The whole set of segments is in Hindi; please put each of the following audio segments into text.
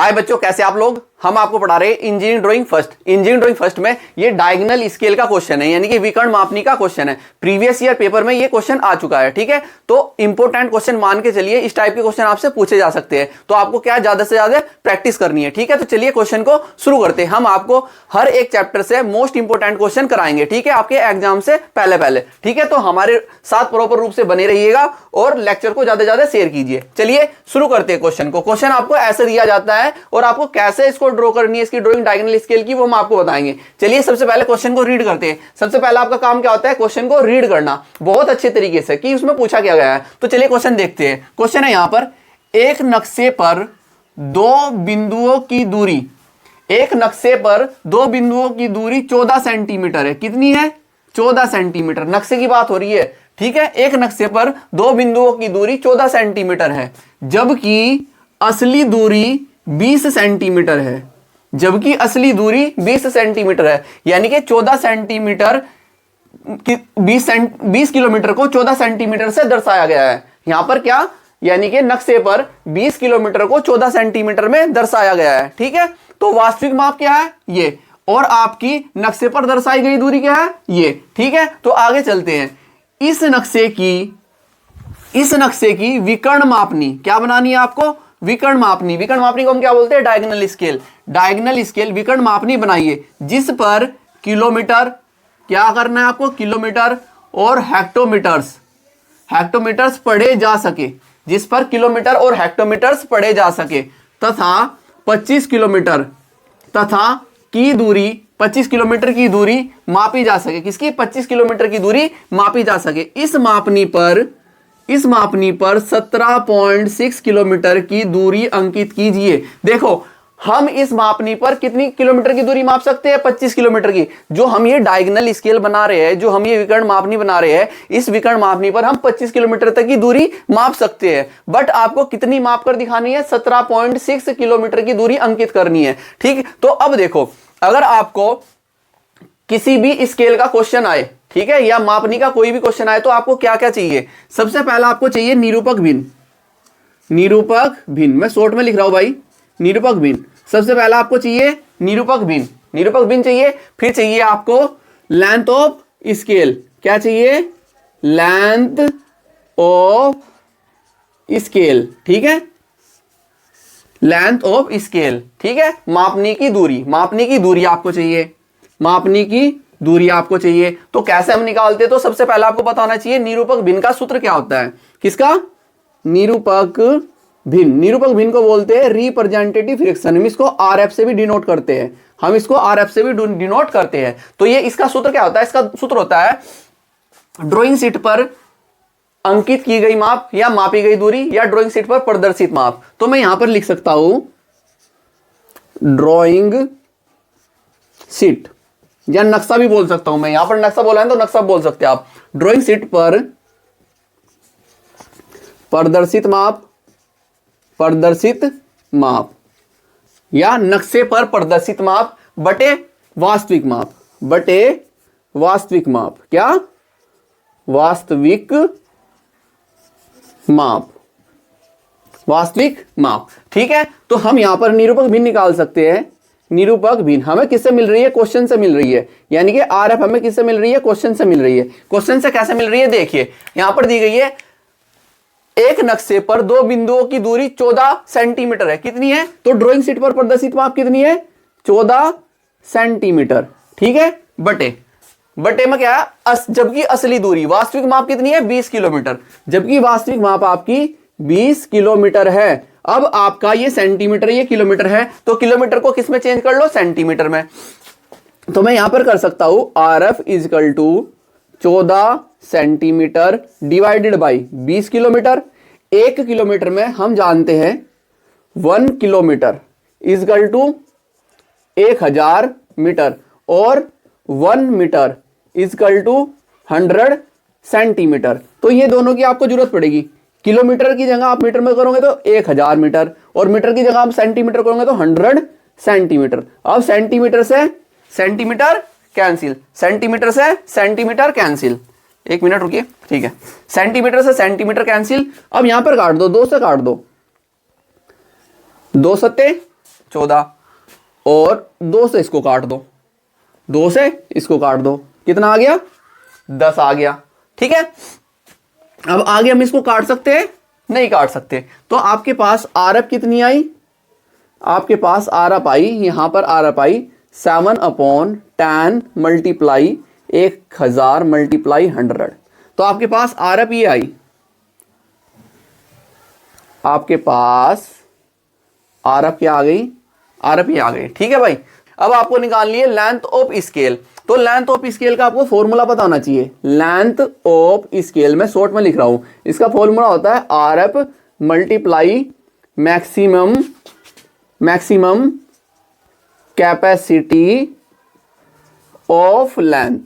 हाय बच्चों, कैसे आप लोग। हम आपको पढ़ा रहे हैं engineering drawing first. Engineering drawing first में ये डायगोनल स्केल का क्वेश्चन है, यानी कि विकर्ण मापनी का क्वेश्चन है। प्रीवियस ईयर पेपर में ये क्वेश्चन आ चुका है, ठीक है। तो इंपॉर्टेंट क्वेश्चन मान के चलिए, इस टाइप के क्वेश्चन आपसे पूछे जा सकते हैं। तो आपको क्या ज्यादा से ज्यादा प्रैक्टिस करनी है, ठीक है। तो चलिए क्वेश्चन को शुरू करते हैं। हम आपको हर एक चैप्टर से मोस्ट इंपोर्टेंट क्वेश्चन कराएंगे, ठीक है, आपके एग्जाम से पहले, ठीक है। तो हमारे साथ प्रॉपर रूप से बने रहिएगा और लेक्चर को ज्यादा से ज्यादा शेयर कीजिए। चलिए शुरू करते हैं क्वेश्चन को। क्वेश्चन आपको ऐसे दिया जाता है और आपको कैसे इसको ड्रॉ करनी है, इसकी ड्राइंग डायगोनल स्केल की, वो हम आपको बताएंगे। चलिए सबसे पहले क्वेश्चन को रीड करते हैं। सबसे पहले आपका काम क्या होता है, क्वेश्चन को रीड करना बहुत अच्छे तरीके से कि उसमें पूछा क्या गया है। तो चलिए क्वेश्चन देखते हैं। क्वेश्चन है यहां पर, एक नक्शे पर दो बिंदुओं की दूरी, एक नक्शे पर दो बिंदुओं की दूरी 14 सेंटीमीटर है। कितनी है? 14 सेंटीमीटर। नक्शे की बात हो रही है, ठीक है। एक नक्शे पर दो बिंदुओं की दूरी 14 सेंटीमीटर है, जबकि असली दूरी 20 सेंटीमीटर है। जबकि असली दूरी 20 सेंटीमीटर है, यानी कि 14 सेंटीमीटर 20 किलोमीटर को 14 सेंटीमीटर से दर्शाया गया है। यहां पर क्या, यानी कि नक्शे पर 20 किलोमीटर को 14 सेंटीमीटर में दर्शाया गया है, ठीक है। तो वास्तविक माप क्या है? ये। और आपकी नक्शे पर दर्शाई गई दूरी क्या है? ये, ठीक है। तो आगे चलते हैं। इस नक्शे की विकर्ण मापनी क्या बनानी है आपको? विकर्ण मापनी। विकर्ण मापनी को हम क्या बोलते हैं? Diagonal scale. डायगोनल स्केल विकर्ण मापनी बनाइए, जिस पर किलोमीटर, क्या करना है आपको? किलोमीटर और हेक्टोमीटर्स पढ़े जा सके, जिस पर किलोमीटर और हेक्टोमीटर्स पढ़े जा सके, तथा 25 किलोमीटर तथा की दूरी, 25 किलोमीटर की दूरी मापी जा सके। किसकी? 25 किलोमीटर की दूरी मापी जा सके। इस मापनी पर 17.6 किलोमीटर की दूरी अंकित कीजिए। देखो, हम इस मापनी पर कितनी किलोमीटर की दूरी माप सकते हैं? 25 किलोमीटर की। जो हम ये डायगोनल स्केल बना रहे हैं, जो हम ये विकर्ण मापनी बना रहे हैं, इस विकर्ण मापनी पर हम 25 किलोमीटर तक की दूरी माप सकते हैं। बट आपको कितनी माप कर दिखानी है? 17.6 किलोमीटर की दूरी अंकित करनी है, ठीक। तो अब देखो, अगर आपको किसी भी स्केल का क्वेश्चन आए, ठीक है, या मापनी का कोई भी क्वेश्चन आए, तो आपको क्या क्या चाहिए? सबसे पहला आपको चाहिए निरूपक भिन्न। निरूपक भिन्न, मैं शॉर्ट में लिख रहा हूं भाई, निरूपक भिन्न। सबसे पहला आपको चाहिए निरूपक भिन्न। निरूपक भिन्न चाहिए। फिर चाहिए आपको लेंथ ऑफ स्केल। क्या चाहिए? लेंथ ऑफ स्केल, ठीक है। लेंथ ऑफ स्केल, ठीक है। मापनी की दूरी, मापनी की दूरी आपको चाहिए, मापनी की दूरी आपको चाहिए। तो कैसे हम निकालते हैं? तो सबसे पहले आपको पता होना चाहिए निरूपक भिन्न का सूत्र क्या होता है। किसका? निरूपक भिन्न। निरूपक भिन्न को बोलते हैं रिप्रेजेंटेटिव फ्रैक्शन। हम इसको आरएफ से भी डिनोट करते हैं, हम इसको आरएफ से भी डिनोट करते हैं। तो ये इसका सूत्र क्या होता है? इसका सूत्र होता है ड्राइंग शीट पर अंकित की गई माप या मापी गई दूरी, या ड्राइंग शीट पर प्रदर्शित माप। तो मैं यहां पर लिख सकता हूं ड्राइंग शीट, या नक्शा भी बोल सकता हूं मैं। यहां पर नक्शा बोला है तो नक्शा बोल सकते हैं आप। ड्राइंग शीट पर प्रदर्शित माप, या नक्शे पर प्रदर्शित माप बटे वास्तविक माप, बटे वास्तविक माप। क्या? वास्तविक माप, वास्तविक माप, ठीक है। तो हम यहां पर निरूपक भिन्न निकाल सकते हैं। निरूपक भिन्न हमें किससे मिल रही है? क्वेश्चन से मिल रही है, यानी कि आरएफ हमें किससे मिल रही है? क्वेश्चन से मिल रही है। क्वेश्चन से कैसे मिल रही है? देखिए, यहां पर दी गई है, एक नक्शे पर दो बिंदुओं की दूरी 14 सेंटीमीटर है। कितनी है? तो ड्राइंग शीट पर प्रदर्शित माप कितनी है? 14 सेंटीमीटर, ठीक है। बटे में क्या है? जबकि असली दूरी, वास्तविक माप कितनी है? 20 किलोमीटर। जबकि वास्तविक माप आपकी 20 किलोमीटर है। अब आपका ये सेंटीमीटर, ये किलोमीटर है, तो किलोमीटर को किस में चेंज कर लो? सेंटीमीटर में। तो मैं यहां पर कर सकता हूं RF equal to 14 centimetre divided by 20 kilometre. 1 kilometre में हम जानते हैं 1 किलोमीटर इजकल टू 1000 मीटर, और 1 मीटर इजकल टू 100 सेंटीमीटर। तो ये दोनों की आपको जरूरत पड़ेगी। किलोमीटर की जगह आप मीटर में करोगे तो 1000 मीटर, और मीटर की जगह आप सेंटीमीटर करोगे तो 100 सेंटीमीटर। अब सेंटीमीटर से सेंटीमीटर कैंसिल, सेंटीमीटर से सेंटीमीटर कैंसिल। 1 मिनट रुकिए, ठीक है। सेंटीमीटर से सेंटीमीटर कैंसिल। अब यहां पर काट दो, 2 से काट दो, 2 सत्ते 14, और 2 से इसको काट दो, 2 से इसको काट दो, कितना आ गया? 10 आ गया। ठीक है, अब आगे हम इसको काट सकते हैं? नहीं काट सकते। तो आपके पास आरएफ कितनी आई? आपके पास आरएफ आई, यहां पर आरएफ आई 7/10 मल्टीप्लाई 1000 मल्टीप्लाई 100। तो आपके पास आरएफ ये आई, आपके पास आरएफ क्या आ गई? आरएफ ये आ गई। ठीक है भाई, अब आपको निकालनी है लेंथ ऑफ स्केल। तो लेंथ ऑफ स्केल का आपको फॉर्मूला पता होना चाहिए। लेंथ ऑफ स्केल में शॉर्ट में लिख रहा हूं, इसका फॉर्मूला होता है RF multiply maximum capacity of length,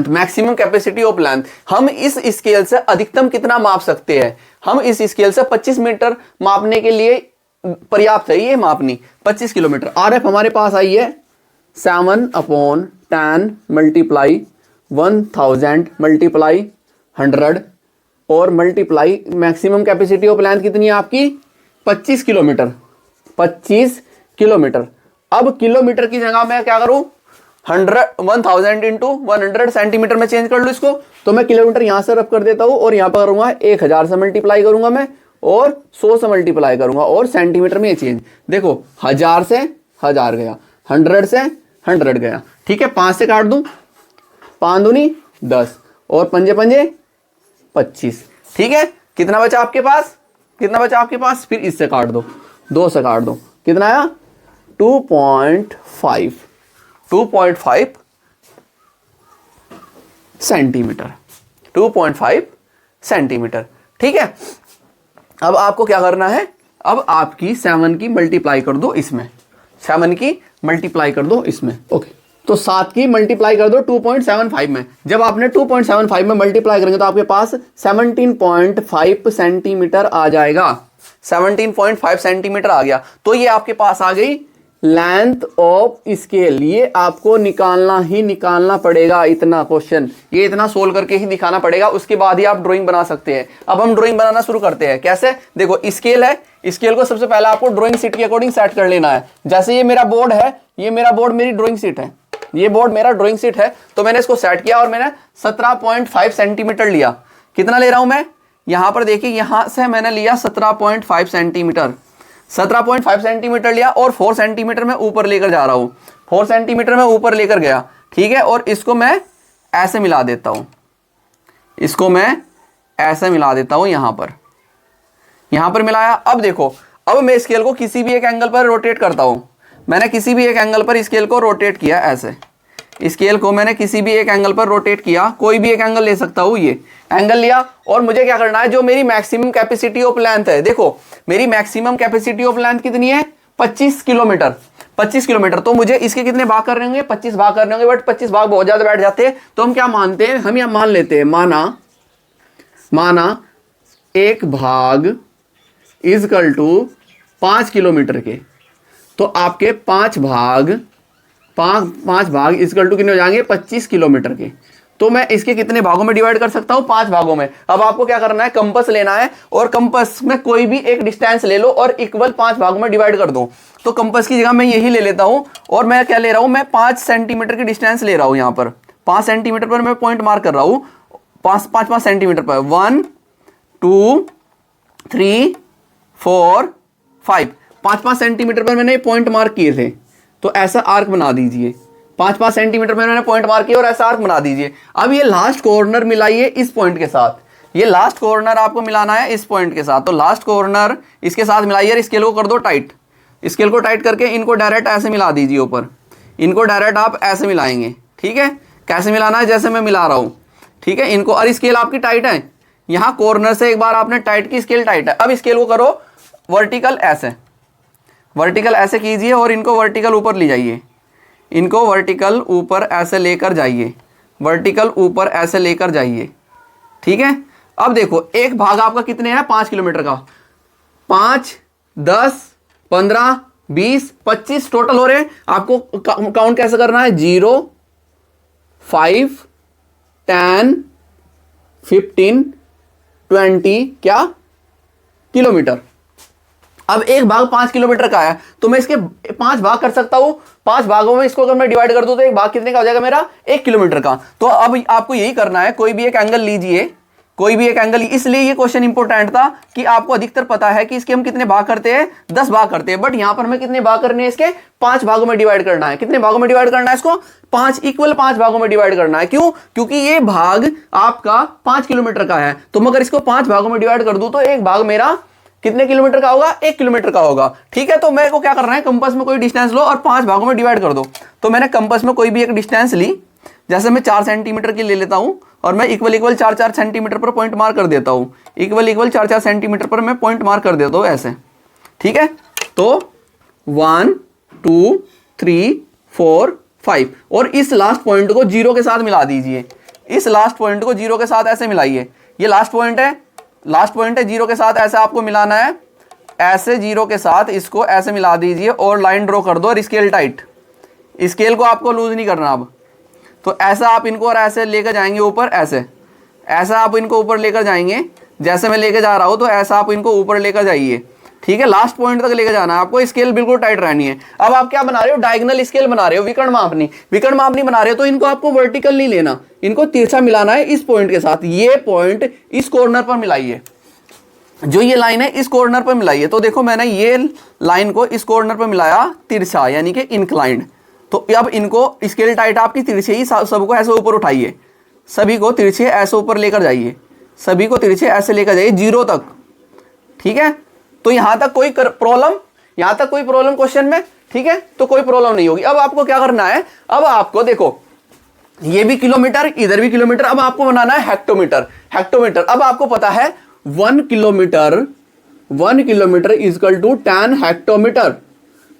maximum capacity of length. हम इस स्केल से अधिकतम कितना माप सकते हैं? हम इस स्केल से 25 मीटर मापने के लिए पर्याप्त है ये मापनी, 25 किलोमीटर। आरएफ हमारे पास आई है 7/10 मल्टीप्लाई 1000 मल्टीप्लाई 100 और multiply maximum capacity of length कितनी है आपकी? 25 किलोमीटर, 25 किलोमीटर। अब किलोमीटर की जगह मैं क्या करूं? 1000 इंटू 100 सेंटीमीटर में चेंज कर लूं इसको। तो मैं किलोमीटर यहां से रब कर देता हूं और यहां पर करूंगा 1000 से मल्टीप्लाई करूंगा मैं, और 100 से मल्टीप्लाई करूंगा, और सेंटीमीटर में ये चेंज। देखो 1000 से 1000 गया, 100 से 100 गया। ठीक है, 5 से काट दूं, 5 दूनी 10 और 5 5 25। ठीक है, कितना बचा आपके पास? कितना बचा आपके पास? फिर इससे काट दो, 2 से काट दो, कितना आया? 2.5 सेंटीमीटर, 2.5 सेंटीमीटर। ठीक है, अब आपको क्या करना है? अब आपकी 7 की मल्टीप्लाई कर दो इसमें, 7 की मल्टीप्लाई कर दो इसमें। ओके, तो 7 की मल्टीप्लाई कर दो 2.75 में। जब आपने 2.75 में मल्टीप्लाई करेंगे तो आपके पास 17.5 सेंटीमीटर आ जाएगा, 17.5 सेंटीमीटर आ गया। तो ये आपके पास आ गई लेंथ ऑफ स्केल। ये आपको निकालना ही निकालना पड़ेगा, इतना क्वेश्चन, ये इतना सोल्व करके ही दिखाना पड़ेगा, उसके बाद ही आप ड्राइंग बना सकते हैं। अब हम ड्राइंग बनाना शुरू करते हैं। कैसे? देखो स्केल है, स्केल को सबसे पहले आपको ड्राइंग शीट के अकॉर्डिंग सेट कर लेना है। जैसे ये मेरा बोर्ड है, ये मेरा बोर्ड मेरी ड्राइंग शीट है, ये बोर्ड मेरा ड्राइंग शीट है। तो मैंने इसको सेट किया और मैंने 17.5 सेंटीमीटर लिया। कितना ले रहा हूं मैं? यहां पर देखिए, यहां से मैंने लिया 17.5 सेंटीमीटर, 17.5 सेंटीमीटर लिया और 4 सेंटीमीटर में ऊपर लेकर जा रहा हूं, 4 सेंटीमीटर में ऊपर लेकर गया। ठीक है, और इसको मैं ऐसे मिला देता हूं, इसको मैं ऐसे मिला देता हूं, यहां पर मिलाया। अब देखो, अब मैं स्केल को किसी भी एक एंगल पर रोटेट करता हूं। मैंने किसी भी एक एंगल पर स्केल को रोटेट किया, ऐसे स्केल को मैंने किसी भी एक एंगल पर रोटेट किया, कोई भी एक एंगल ले सकता हूं, ये एंगल लिया। और मुझे क्या करना है? जो मेरी मैक्सिमम कैपेसिटी ऑफ लेंथ है, देखो मेरी मैक्सिमम कैपेसिटी ऑफ लेंथ कितनी है? 25 किलोमीटर, 25 किलोमीटर। तो मुझे इसके कितने भाग करने होंगे? 25 भाग करने होंगे। बट 25 भाग बहुत ज्यादा बैठ जाते हैं, तो हम क्या मानते हैं? हम यह मान लेते हैं, माना 1 भाग इजकल टू 5 किलोमीटर के। तो आपके 5 भाग इजकल टू कितने हो जाएंगे? 25 किलोमीटर के। तो मैं इसके कितने भागों में डिवाइड कर सकता हूं? 5 भागों में। अब आपको क्या करना है? कंपास लेना है और कंपास में कोई भी एक डिस्टेंस ले लो और इक्वल 5 भागों में डिवाइड कर दो। तो कंपास की जगह मैं यही ले लेता हूं और मैं क्या ले रहा हूं? मैं 5 सेंटीमीटर की डिस्टेंस ले रहा हूं। यहां पर 5 सेंटीमीटर पर मैं पॉइंट मार्क कर रहा हूं, 5 सेंटीमीटर पर। 1 2 3 4 5, 5 सेंटीमीटर पर मैंने पॉइंट मार्क किए थे। तो ऐसा आर्क बना दीजिए, 5 सेंटीमीटर में मैंने पॉइंट मार्क किया और ऐसा आर्क बना दीजिए। अब ये लास्ट कॉर्नर मिलाइए इस पॉइंट के साथ, ये लास्ट कॉर्नर आपको मिलाना है इस पॉइंट के साथ। तो लास्ट कॉर्नर इसके साथ मिलाइए, स्केल को कर दो टाइट, स्केल को टाइट करके इनको डायरेक्ट ऐसे मिला दीजिए ऊपर, इनको डायरेक्ट आप ऐसे मिलाएंगे। ठीक है, कैसे मिलाना है? जैसे मैं मिला रहा हूं। ठीक है, इनको, और स्केल आपकी टाइट है, यहां कॉर्नर से एक बार आपने टाइट की, स्केल टाइट है। अब स्केल को करो वर्टिकल, ऐसे वर्टिकल ऐसे कीजिए और इनको वर्टिकल ऊपर ले जाइए, इनको वर्टिकल ऊपर ऐसे लेकर जाइए, वर्टिकल ऊपर ऐसे लेकर जाइए। ठीक है, अब देखो एक भाग आपका कितने है? 5 किलोमीटर का। 5 10 15 20 25 टोटल हो रहे हैं। आपको काउंट कैसे करना है? 0 5 10 15 20 क्या? किलोमीटर। अब एक भाग 5 किलोमीटर का है तो मैं इसके 5 भाग कर सकता हूं। 5 भागों में इसको अगर मैं डिवाइड कर दूं तो एक भाग कितने का हो जाएगा मेरा, 1 किलोमीटर का। तो अब आपको यही करना है, कोई भी एक एंगल लीजिए, कोई भी एक एंगल। इसलिए ये क्वेश्चन इंपॉर्टेंट था कि आपको अधिकतर पता है कि इसके हम कितने भाग करते हैं, 10 भाग करते हैं, बट यहां पर हमें कितने भाग करने हैं, इसके 5 भागों में डिवाइड करना है। कितने भागों में डिवाइड करना है इसको, 5 इक्वल 5 भागों में डिवाइड करना है। क्यों, क्योंकि ये भाग आपका 5 किलोमीटर का है। तो मगर इसको 5 भागों में डिवाइड कर दूं तो एक भाग मेरा कितने किलोमीटर का होगा, 1 किलोमीटर का होगा। ठीक है, तो मेरे को क्या करना है, कंपास में कोई डिस्टेंस लो और 5 भागों में डिवाइड कर दो। तो मैंने कंपास में कोई भी एक डिस्टेंस ली, जैसे मैं 4 सेंटीमीटर की ले लेता हूं और मैं इक्वल इक्वल 4-4 सेंटीमीटर पर पॉइंट मार्क कर देता हूं। इक्वल इक्वल 4-4 सेंटीमीटर पर मैं पॉइंट मार्क कर देता हूं ऐसे। ठीक है, तो 1 2 3 4 5 और इस लास्ट पॉइंट को 0 के साथ मिला दीजिए। इस लास्ट पॉइंट को 0 के साथ ऐसे मिलाइए। ये लास्ट पॉइंट है, लास्ट पॉइंट है, 0 के साथ ऐसे आपको मिलाना है, ऐसे 0 के साथ इसको ऐसे मिला दीजिए और लाइन ड्रॉ कर दो और स्केल टाइट। स्केल को आपको लूज नहीं करना। अब तो ऐसा आप इनको और ऐसे लेकर जाएंगे ऊपर, ऐसे ऐसा आप इनको ऊपर लेकर जाएंगे, जैसे मैं लेकर जा रहा हूं तो ऐसा आप इनको ऊपर लेकर जाइए। ठीक है, लास्ट पॉइंट तक लेकर जाना है आपको, स्केल बिल्कुल टाइट रहनी है। अब आप क्या बना रहे हो, डायगोनल स्केल बना रहे हो, विकर्ण मापनी। विकर्ण मापनी बना रहे हो तो इनको आपको वर्टिकल नहीं लेना, इनको तिरछा मिलाना है इस पॉइंट के साथ। ये पॉइंट इस कॉर्नर पर मिलाइए, जो ये लाइन है इस कॉर्नर पर मिलाइए। तो देखो मैंने ये लाइन को इस कॉर्नर पर मिलाया तिरछा, यानी कि इंक्लाइंड। तो अब इनको स्केल टाइट आपकी तिरछे ही सबको ऐसे ऊपर उठाइए, सभी को तिरछे ऐसे ऊपर लेकर जाइए, सभी को तिरछे ऐसे लेकर जाइए 0 तक। ठीक है, तो यहां तक कोई प्रॉब्लम, यहां तक कोई प्रॉब्लम क्वेश्चन में। ठीक है, तो कोई प्रॉब्लम नहीं होगी। अब आपको क्या करना है, अब आपको देखो ये भी किलोमीटर, इधर भी किलोमीटर, अब आपको बनाना है हेक्टोमीटर। हेक्टोमीटर, अब आपको पता है 1 kilometre equal to 10 hectometre.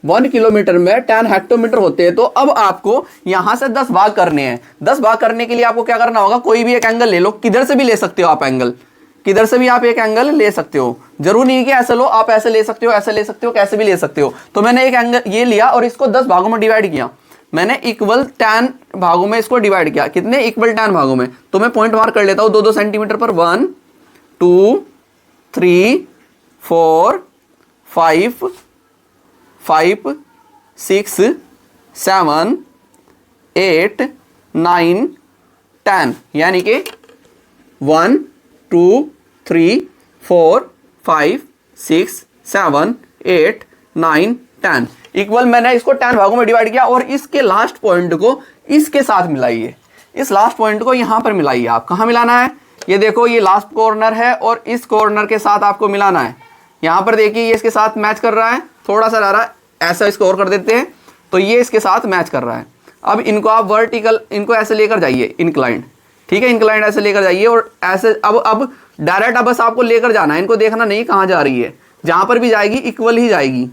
1 kilometre में 10 हेक्टोमीटर होते हैं। तो अब आपको यहां से 10 भाग करने हैं। 10 भाग करने के लिए आपको क्या करना होगा, कोई भी एक एंगल ले लो, किधर से भी ले सकते हो आप एंगल, किधर से भी आप एक एंगल ले सकते हो। जरूरी नहीं कि ऐसे लो, आप ऐसे ले सकते हो, ऐसे ले सकते हो, कैसे भी ले सकते हो। तो मैंने एक एंगल ये लिया और इसको 10 भागों में डिवाइड किया। मैंने इक्वल 10 भागों में इसको डिवाइड किया। कितने, इक्वल 10 भागों में। तो मैं पॉइंट मार्क कर लेता हूं 2-2 सेंटीमीटर पर। 1 2 3 4 5 5 6 7 8 9 10, यानी कि 1 2 3 4 5 6 7 8 9 10 इक्वल मैंने इसको 10 भागों में डिवाइड किया और इसके लास्ट पॉइंट को इसके साथ मिलाइए। इस लास्ट पॉइंट को यहां पर मिलाइए। आप कहां मिलाना है, ये देखो ये लास्ट कॉर्नर है और इस कॉर्नर के साथ आपको मिलाना है। यहां पर देखिए ये इसके साथ मैच कर रहा है, थोड़ा सा रह रहा है, ऐसा इसको और कर देते हैं तो ये इसके साथ मैच कर रहा है। अब इनको आप वर्टिकल, इनको ऐसे लेकर जाइए इंक्लाइंड। ठीक है, इंक्लाइंड ऐसे लेकर जाइए और ऐसे अब डायरेक्ट अब बस आपको लेकर जाना है, इनको देखना नहीं कहां जा रही है। जहां पर भी जाएगी इक्वल ही जाएगी,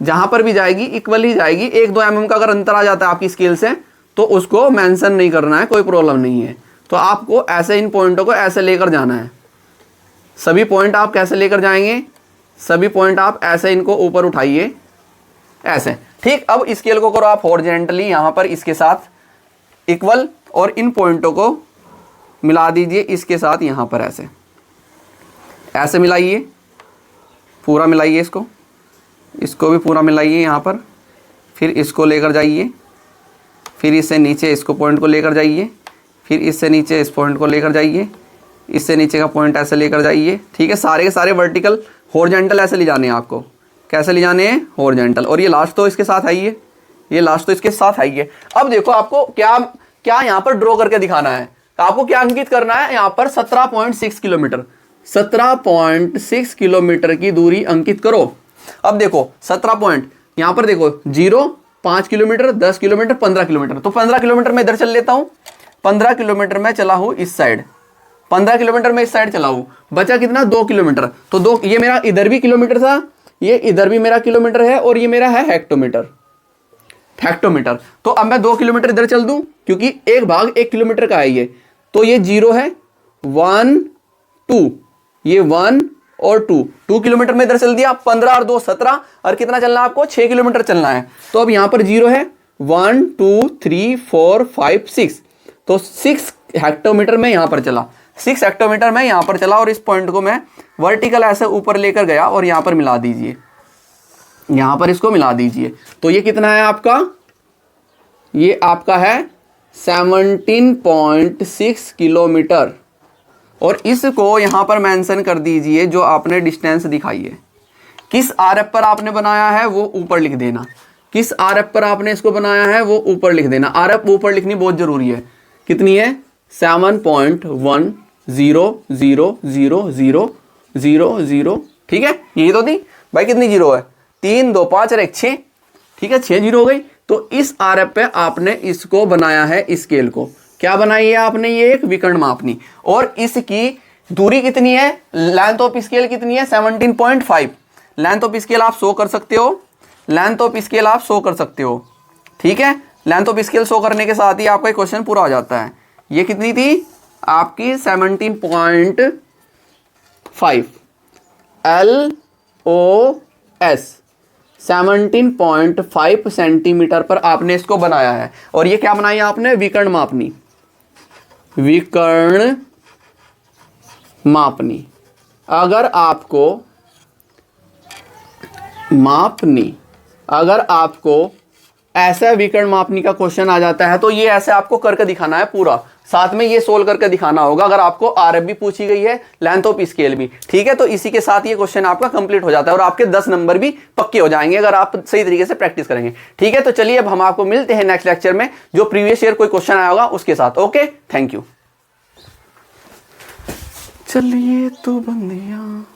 जहां पर भी जाएगी इक्वल ही जाएगी। 1-2 mm का अगर अंतर आ जाता है आपकी स्केल से तो उसको मेंशन नहीं करना है, कोई प्रॉब्लम नहीं है। तो आपको ऐसे इन पॉइंटों को ऐसे लेकर जाना है। सभी पॉइंट आप कैसे लेकर जाएंगे, सभी पॉइंट आप ऐसे इनको ऊपर उठाइए ऐसे। ठीक, अब स्केल को करो आप हॉरिजॉन्टली यहां पर इसके साथ इक्वल और इन पॉइंटों को मिला दीजिए इसके साथ यहां पर ऐसे ऐसे मिलाइए, पूरा मिलाइए, इसको भी पूरा मिलाइए यहां पर। फिर इसको लेकर जाइए, फिर इससे नीचे इसको पॉइंट को लेकर जाइए, फिर इससे नीचे इस पॉइंट को लेकर जाइए, इससे नीचे का पॉइंट ऐसे लेकर जाइए। ठीक है, सारे के सारे वर्टिकल हॉरिजॉन्टल ऐसे ले जाने हैं आपको। कैसे ले जाने हैं, हॉरिजॉन्टल। और ये लास्ट तो इसके साथ आइए, ये लास्ट तो इसके साथ आइए। अब देखो आपको क्या क्या यहाँ पर ड्रॉ करके दिखाना है, आपको क्या अंकित करना है यहाँ पर 17.6 किलोमीटर, 17.6 किलोमीटर की दूरी अंकित करो। अब देखो 17 पॉइंट यहाँ पर देखो 0, 5 किलोमीटर, 10 किलोमीटर, 15 किलोमीटर। तो 15 किलोमीटर में इधर चल लेता हूँ, 15 किलोमीटर में चला हूँ इस साइड, 15 किलोमीटर में इस साइड चला हूँ, बचा कितना 2 किलोमीटर। तो 2, ये मेरा इधर भी किलोमीटर था, ये इधर भी मेरा किलोमीटर है और ये मेरा है हेक्टोमीटर। हेक्टोमीटर। तो अब मैं 2 किलोमीटर इधर चल दूं क्योंकि एक भाग 1 किलोमीटर का है ये। तो ये 0 है, 1 2, ये 1 और 2 किलोमीटर में इधर चल दिया। 15 और 2 17 और कितना चलना है आपको, 6 किलोमीटर चलना है। तो अब यहां पर 0 है, 1 2 3 4 5 6, तो 6 हेक्टोमीटर में यहां पर चला, 6 हेक्टोमीटर में यहां पर चला और इस पॉइंट को मैं वर्टिकल ऐसे ऊपर लेकर गया और यहां पर मिला दीजिए, यहां पर इसको मिला दीजिए। तो ये कितना है आपका, ये आपका है 17.6 किलोमीटर। और इसको यहां पर मेंशन कर दीजिए जो आपने डिस्टेंस दिखाई है। किस आरएफ पर आपने बनाया है वो ऊपर लिख देना, किस आरएफ पर आपने इसको बनाया है वो ऊपर लिख देना। आरएफ ऊपर लिखनी बहुत जरूरी है। कितनी है, 7.1000000, ठीक है, यही तो थी भाई। कितनी जीरो है, 3 2 5 और 1 6, ठीक है, 6 जीरो हो गई। तो इस आरएफ पे आपने इसको बनाया है, स्केल को क्या बनाई है आपने, ये एक विकर्ण मापनी। और इसकी दूरी कितनी है, लेंथ ऑफ स्केल कितनी है, 17.5। लेंथ ऑफ स्केल आप शो कर सकते हो, लेंथ ऑफ स्केल आप शो कर सकते हो, ठीक है। लेंथ ऑफ स्केल शो करने के साथ ही आपका क्वेश्चन पूरा हो जाता है। ये कितनी थी आपकी 17.5 LOS, 17.5 सेंटीमीटर पर आपने इसको बनाया है। और ये क्या बनाई है आपने, विकर्ण मापनी, विकर्ण मापनी। अगर आपको मापनी, अगर आपको ऐसा विकर्ण मापनी का क्वेश्चन आ जाता है तो ये ऐसे आपको करके दिखाना है पूरा, साथ में ये सोल्व करके दिखाना होगा। अगर आपको आरएफ भी पूछी गई है, लेंथ ऑफ स्केल भी, ठीक है, तो इसी के साथ ये क्वेश्चन आपका कंप्लीट हो जाता है और आपके 10 नंबर भी पक्के हो जाएंगे अगर आप सही तरीके से प्रैक्टिस करेंगे, ठीक है। तो चलिए अब हम आपको मिलते हैं नेक्स्ट लेक्चर में, जो प्रीवियस ईयर कोई क्वेश्चन आया होगा उसके साथ। Okay, thank you. चलिए तो बंदियां।